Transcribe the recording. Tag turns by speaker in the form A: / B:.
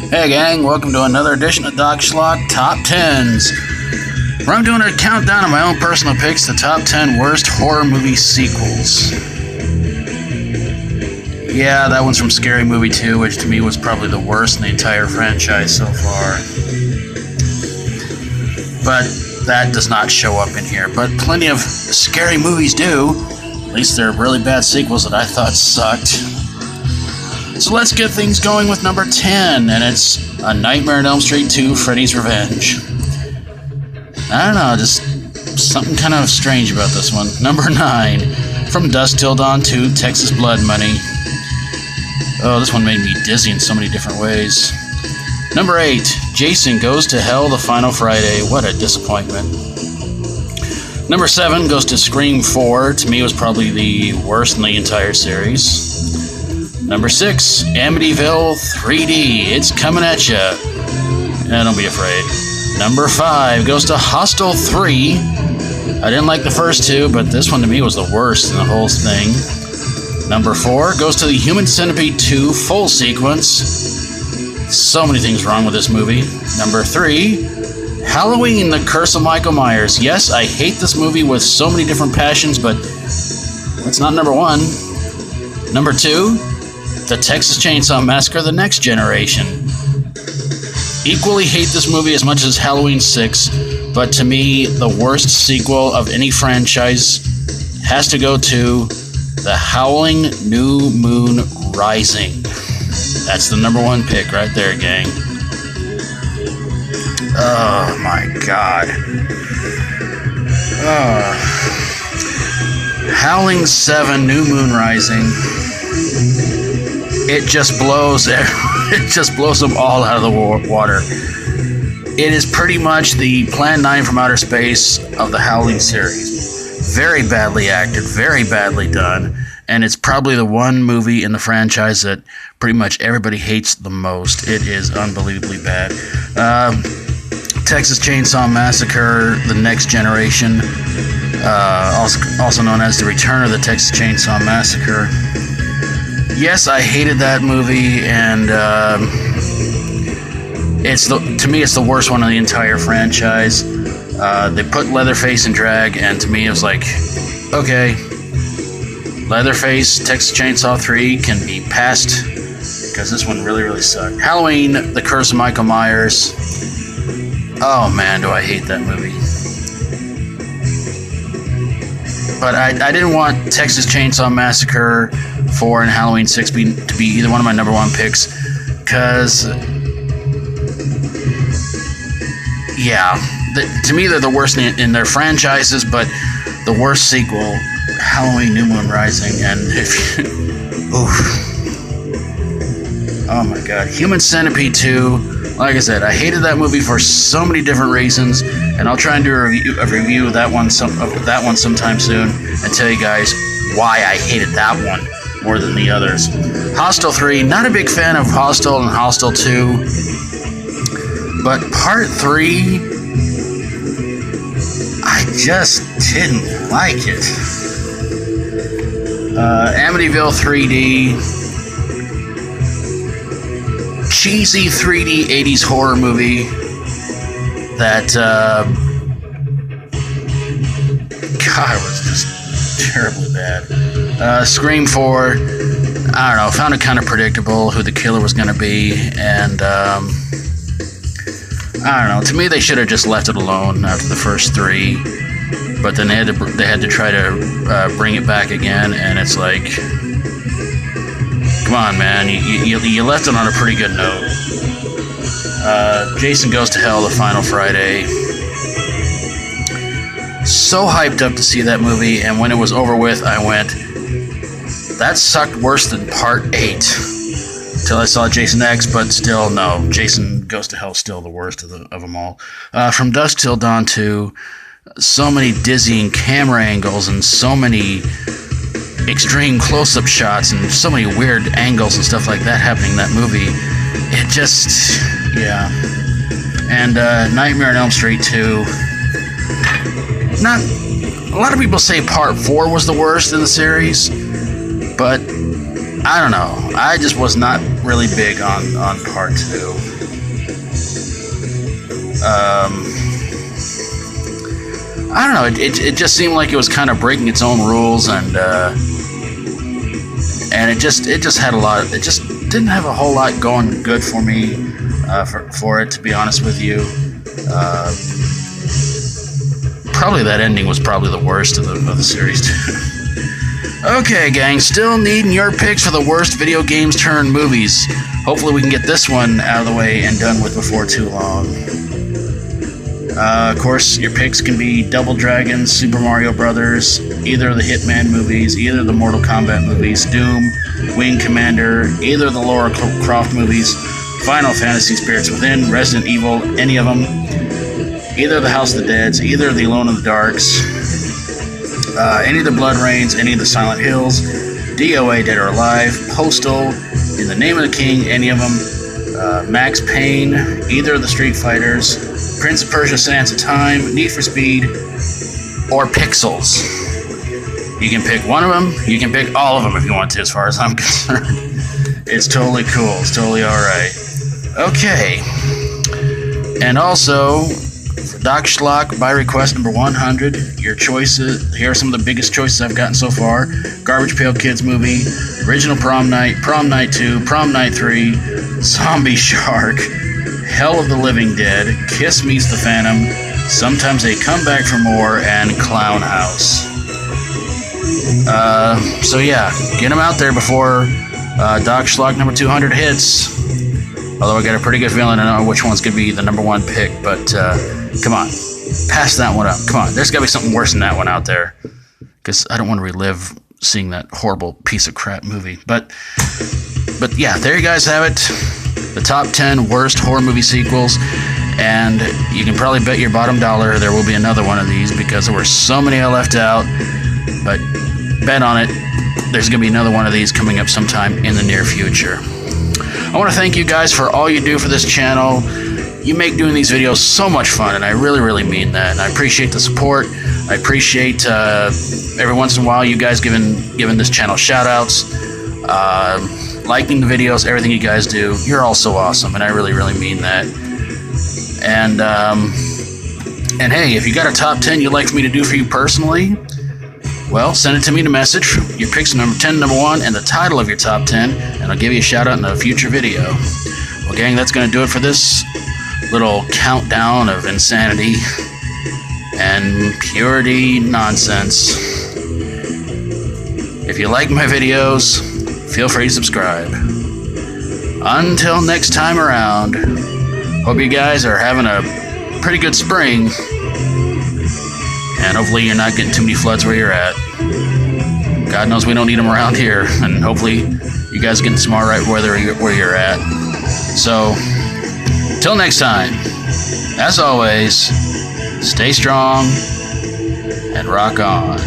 A: Hey gang, welcome to another edition of Doc Schlock Top 10s, where I'm doing a countdown of my own personal picks, the top 10 worst horror movie sequels. Yeah, that one's from Scary Movie 2, which to me was probably the worst in the entire franchise so far. But that does not show up in here. But plenty of scary movies do. At least they're really bad sequels that I thought sucked. So let's get things going with number 10, and it's A Nightmare on Elm Street 2, Freddy's Revenge. I don't know, just something kind of strange about this one. Number 9, From Dusk Till Dawn 2, Texas Blood Money. Oh, this one made me dizzy in so many different ways. Number 8, Jason Goes to Hell, The Final Friday. What a disappointment. Number 7 goes to Scream 4. To me, it was probably the worst in the entire series. Number 6, Amityville 3D. It's coming at ya. Don't be afraid. Number 5 goes to Hostel 3. I didn't like the first two, but this one to me was the worst in the whole thing. Number 4 goes to the Human Centipede 2 full sequence. So many things wrong with this movie. Number 3, Halloween, The Curse of Michael Myers. Yes, I hate this movie with so many different passions, but it's not number 1. Number 2, The Texas Chainsaw Massacre, The Next Generation. Equally hate this movie as much as Halloween 6, but to me, the worst sequel of any franchise has to go to The Howling New Moon Rising. That's the number 1 pick right there, gang. Oh my god. Howling 7, New Moon Rising. It just blows them all out of the water. It is pretty much the Plan 9 from Outer Space of the Howling series. Very badly acted, very badly done, and it's probably the one movie in the franchise that pretty much everybody hates the most. It is unbelievably bad. Texas Chainsaw Massacre, The Next Generation, also known as The Return of the Texas Chainsaw Massacre. Yes, I hated that movie, and to me it's the worst one of the entire franchise. They put Leatherface in drag, and to me it was like, okay, Leatherface, Texas Chainsaw 3 can be passed, because this one really, really sucked. Halloween, The Curse of Michael Myers. Oh man, do I hate that movie. But I didn't want Texas Chainsaw Massacre 4 and Halloween 6 to be either one of my number 1 picks, because, yeah, to me they're the worst in their franchises, but the worst sequel, Halloween New Moon Rising, and oh my god, Human Centipede 2. Like I said, I hated that movie for so many different reasons, and I'll try and do a review of that one sometime soon and tell you guys why I hated that one more than the others. Hostel 3, not a big fan of Hostel and Hostel 2, but Part 3, I just didn't like it. Amityville 3D, cheesy 3D 80s horror movie that, God, it was just terribly bad. Scream 4, I don't know, found it kind of predictable who the killer was going to be, and I don't know, to me they should have just left it alone after the first 3, but then they had to try to bring it back again, and it's like, come on, man, you left it on a pretty good note. Jason Goes to Hell, The Final Friday. So hyped up to see that movie, and when it was over with, I went, that sucked worse than Part 8. Till I saw Jason X, but still, no. Jason Goes to Hell is still the worst of them all. From Dusk Till Dawn 2, so many dizzying camera angles and so many extreme close-up shots and so many weird angles and stuff like that happening in that movie. It just, yeah. And Nightmare on Elm Street 2. Not a lot of people say Part 4 was the worst in the series, but I don't know. I just was not really big on Part 2. I don't know. It just seemed like it was kind of breaking its own rules, and it just had a lot. It just didn't have a whole lot going good for me for it, to be honest with you. Probably that ending was probably the worst of the series too. Okay, gang, still needing your picks for the worst video games turned movies. Hopefully we can get this one out of the way and done with before too long. Of course, your picks can be Double Dragon, Super Mario Brothers, either of the Hitman movies, either of the Mortal Kombat movies, Doom, Wing Commander, either of the Lara Croft movies, Final Fantasy Spirits Within, Resident Evil, any of them, either of the House of the Deads, either of the Alone in the Darks, any of the Blood Rains, any of the Silent Hills, DOA, Dead or Alive, Postal, In the Name of the King, any of them, Max Payne, either of the Street Fighters, Prince of Persia: Sands of Time, Need for Speed, or Pixels. You can pick one of them, you can pick all of them if you want to, as far as I'm concerned. It's totally cool, it's totally alright. Okay. And also, Doc Schlock by request number 100. Your choices. Here are some of the biggest choices I've gotten so far: Garbage Pail Kids movie, original Prom Night 2, Prom Night 3, Zombie Shark, Hell of the Living Dead, Kiss Meets the Phantom, Sometimes They Come Back for More, and Clown House. So yeah, get them out there before Doc Schlock number 200 hits. Although I got a pretty good feeling I know which one's going to be the number one pick, but come on, pass that one up. Come on, there's got to be something worse than that one out there, because I don't want to relive seeing that horrible piece of crap movie. But yeah, there you guys have it. The top 10 worst horror movie sequels, and you can probably bet your bottom dollar there will be another one of these, because there were so many I left out. But bet on it, there's going to be another one of these coming up sometime in the near future. I want to thank you guys for all you do for this channel. You make doing these videos so much fun, and I really, really mean that. And I appreciate the support. I appreciate every once in a while you guys giving this channel shout-outs, liking the videos, everything you guys do. You're all so awesome, and I really, really mean that. And hey, if you got a top 10 you'd like for me to do for you personally, well, send it to me in a message. Your picks number 10, number 1, and the title of your top 10, and I'll give you a shout out in a future video. Well, gang, that's going to do it for this little countdown of insanity and purity nonsense. If you like my videos, feel free to subscribe. Until next time around, hope you guys are having a pretty good spring. And hopefully you're not getting too many floods where you're at. God knows we don't need them around here. And hopefully you guys are getting some alright weather where you're at. So, till next time, as always, stay strong and rock on.